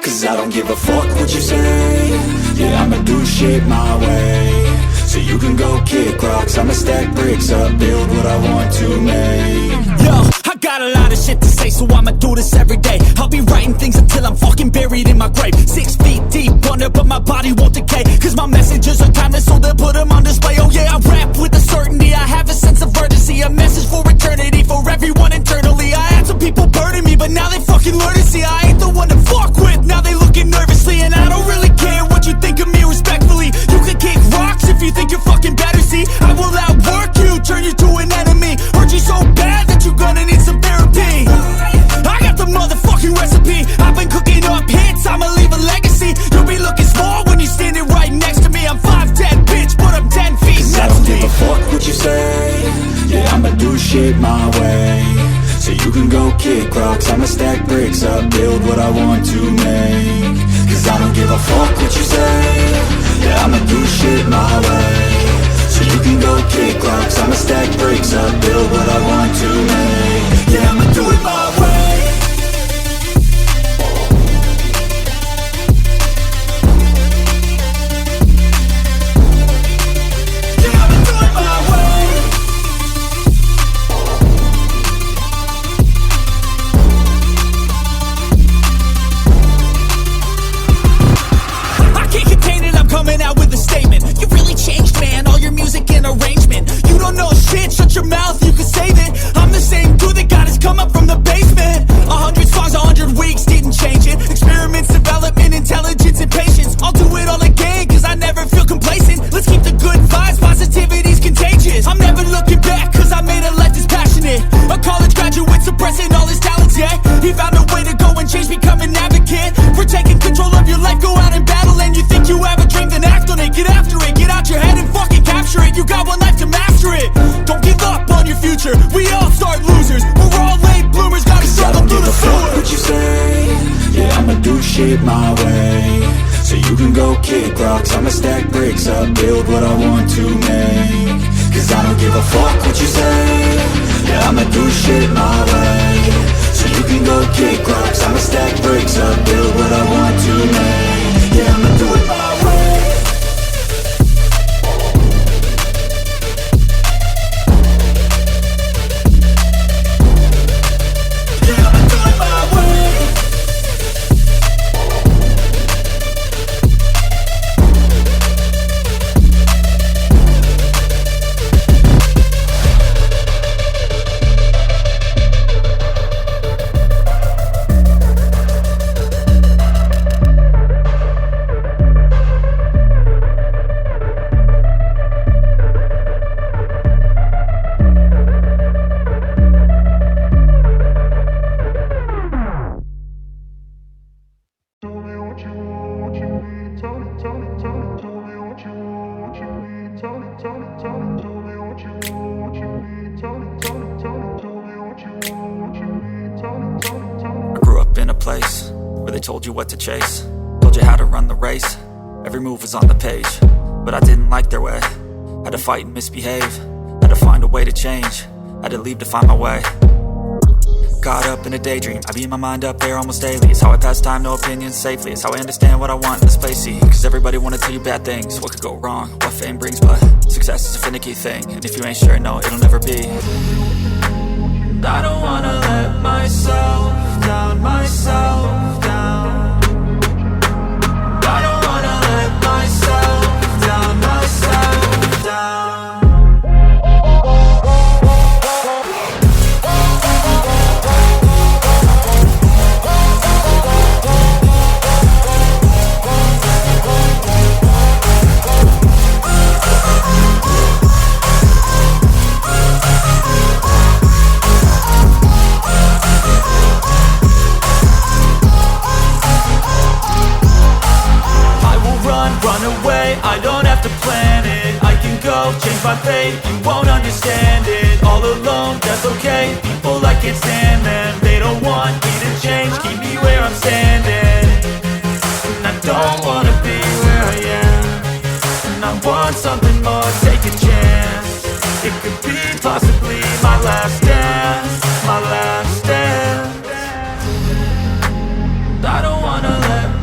Cause I don't give a fuck what you say. Yeah, I'ma do shit my way. So you can go kick rocks, I'ma stack bricks up, build what I want to make. Yo, I got a lot of shit to say, so I'ma do this every day. I'll be writing things until I'm fucking buried in my grave. 6 feet deep under, but my body won't decay. Cause my messages are timeless, so they'll put them on display. Oh yeah, I rap with a certainty, I have a sense of urgency. A message for eternity, for everyone internally. I had some people burning me, but now they fucking learn to see I ain't the one to fuck with, now they looking nervously. And I don't really care what you think of me, respectfully. You can kick rocks if you think you're fucking better, see. I will outwork you, turn you to an enemy. Hurt you so bad that you're gonna need some therapy. I got the motherfucking recipe, I've been cooking up hits, I'ma leave a legacy. You'll be looking small when you're standing right next to me. I'm 5'10", bitch, but I'm 10 feet. Cause I don't give a fuck what you say. Yeah, I'ma do shit my way. So you can go kick rocks, I'ma stack bricks up, build what I want to make. Cause I don't give a fuck what you say. Yeah, I'ma do shit my way. So you can go kick rocks, I'ma stack bricks up, build what I want to make. Yeah, I'ma do it my way. Yeah, I'ma do it my way. I can't contain it, I'm coming out with a statement. You really changed, man, all your music and arrangement. You don't know shit, shut your mouth, you can save it. I'm the same dude that got his come up from the basement. 100 songs, 100 weeks, didn't change it. Experiments, development, intelligence, and patience. I'll do it all again, cause I never feel complacent. Let's keep the good vibes, positivity's contagious. I'm never looking back, cause I made a life that's passionate. A college graduate suppressing all his talents, yeah. He found a way to go and change, become an advocate. For taking control of your life, go out and battle. And you think you have a dream, then act on it. Get after it, get out your head and fucking capture it. You got one life to master it. Don't give up on your future, we all start losers. We're all late bloomers, gotta struggle through the sewer. What you say? Yeah, I'ma do shit my way. So you can go kick rocks, I'ma stack bricks up, build what I want to make. Cause I don't give a fuck what you say. Yeah, I'ma do shit my way. So you can go kick rocks, I'ma stack bricks up, build what I want to make. Yeah, I'ma do it my way. Yeah, I'ma do it my way. I grew up in a place where they told you what to chase, told you how to run the race. Every move was on the page, but I didn't like their way. Had to fight and misbehave, had to find a way to change, had to leave to find my way. Caught up in a daydream, I beat my mind up there almost daily. It's how I pass time, no opinions safely. It's how I understand what I want in this place, see. Cause everybody wanna tell you bad things, what could go wrong, what fame brings. But success is a finicky thing, and if you ain't sure, no, it'll never be. I don't wanna let myself down, myself down. I don't wanna let myself down, myself down. Run away, I don't have to plan it. I can go, change my fate, you won't understand it. All alone, that's okay, people I can't stand them. They don't want me to change, keep me where I'm standing. And I don't wanna be where I am, and I want something more, take a chance. It could be possibly my last dance, my last dance. I don't wanna let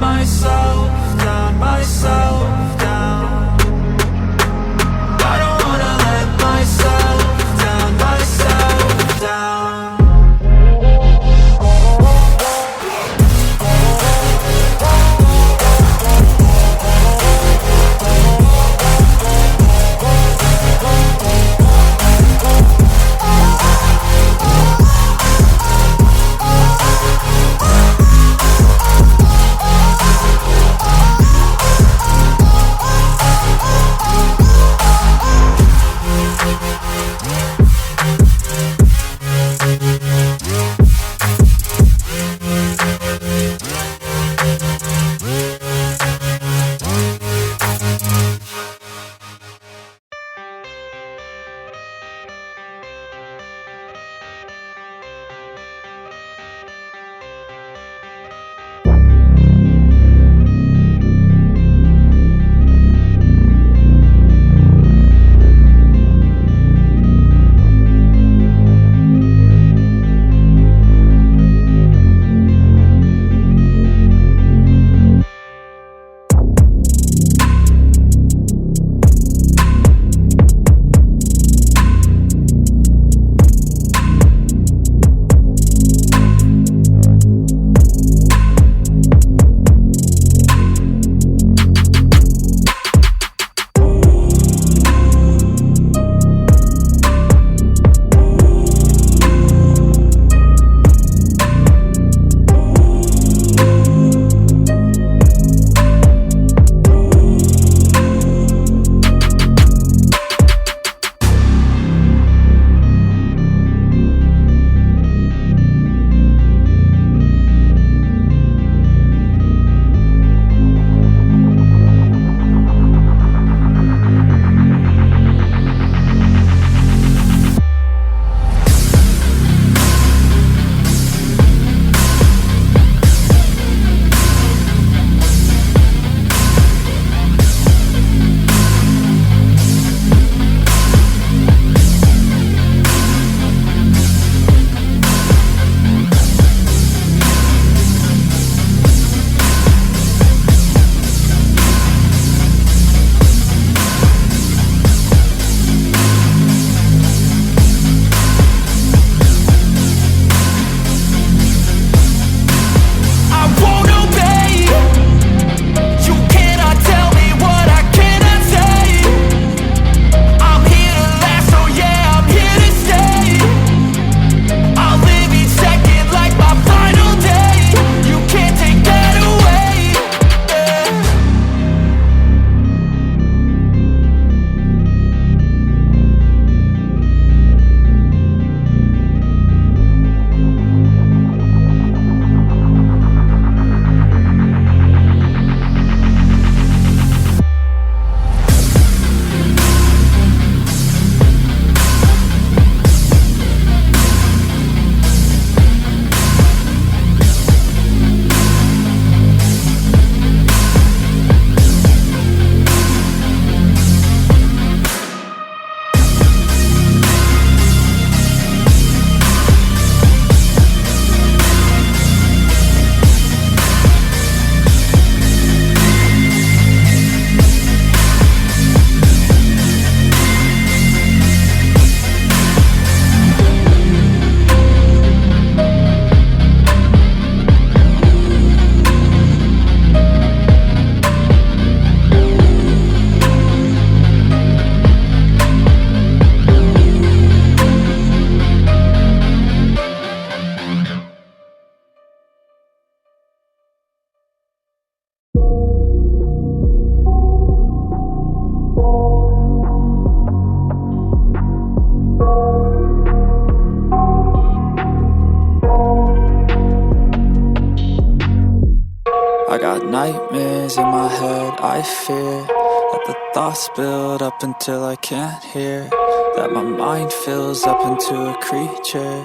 I got nightmares in my head, I fear that the thoughts build up until I can't hear, that my mind fills up into a creature,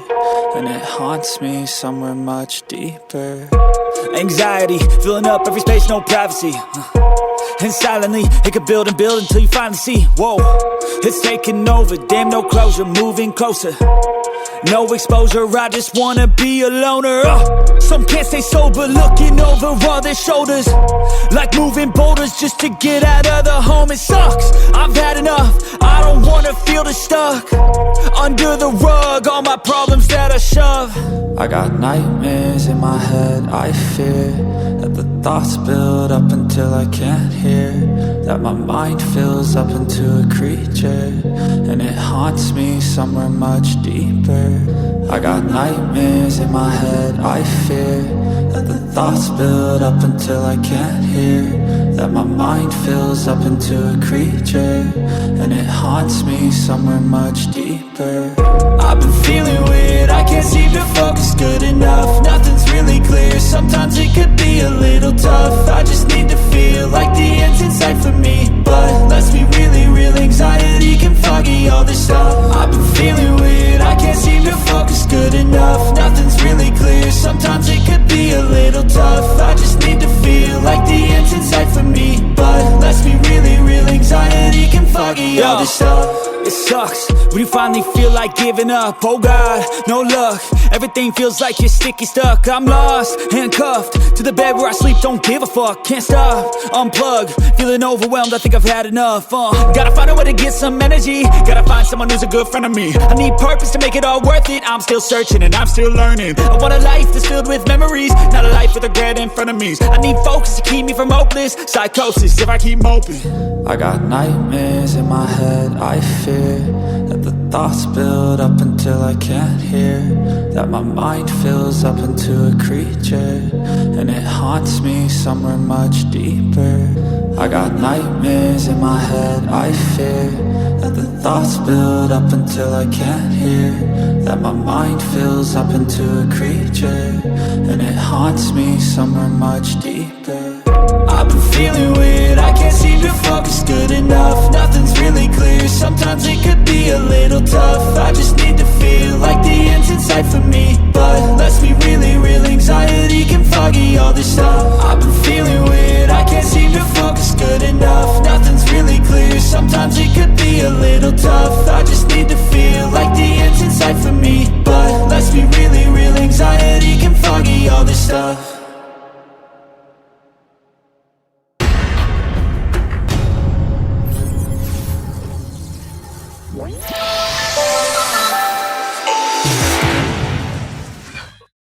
and it haunts me somewhere much deeper. Anxiety, filling up every space, no privacy. And silently, it could build and build until you finally see, whoa, it's taking over, damn no closure, moving closer. No exposure, I just wanna be a loner. Some can't stay sober, looking over all their shoulders, like moving boulders just to get out of the home. It sucks, I've had enough, I don't wanna feel the stuck under the rug, all my problems that I shove. I got nightmares in my head, I fear that the thoughts build up until I can't hear, that my mind fills up into a creature, and it haunts me somewhere much deeper. I got nightmares in my head, I fear that the thoughts build up until I can't hear, that my mind fills up into a creature, and it haunts me somewhere much deeper. I've been feeling weird, I can't seem to focus good enough. Nothing's really clear, sometimes it could be a little tough. I just need to feel like the end's in sight for me, but let's be really real, anxiety can foggy all this stuff. I've been feeling weird, I can't seem to focus good enough. Nothing's really clear, sometimes it could be a little tough. I just need to feel like the end's in sight for me, but let's be really real, anxiety can foggy all this stuff. It sucks when you finally feel like giving up. Oh God, no luck, everything feels like you're sticky stuck. I'm lost, handcuffed to the bed where I sleep, don't give a fuck. Can't stop, unplug, feeling overwhelmed, I think I've had enough. Gotta find a way to get some energy, gotta find someone who's a good friend of me. I need purpose to make it all worth it, I'm still searching and I'm still learning. I want a life that's filled with memories, not a life with regret and frenemies. I need focus to keep me from hopeless psychosis if I keep moping. I got nightmares in my head, I fear that the thoughts build up until I can't hear, that my mind fills up into a creature, and it haunts me somewhere much deeper. I got nightmares in my head, I fear that the thoughts build up until I can't hear, that my mind fills up into a creature, and it haunts me somewhere much deeper. I've been feeling weird, I can't seem to focus good enough. Nothing's really clear, sometimes it could be a little tough. I just need to feel like the end's in sight for me, but let's be really real,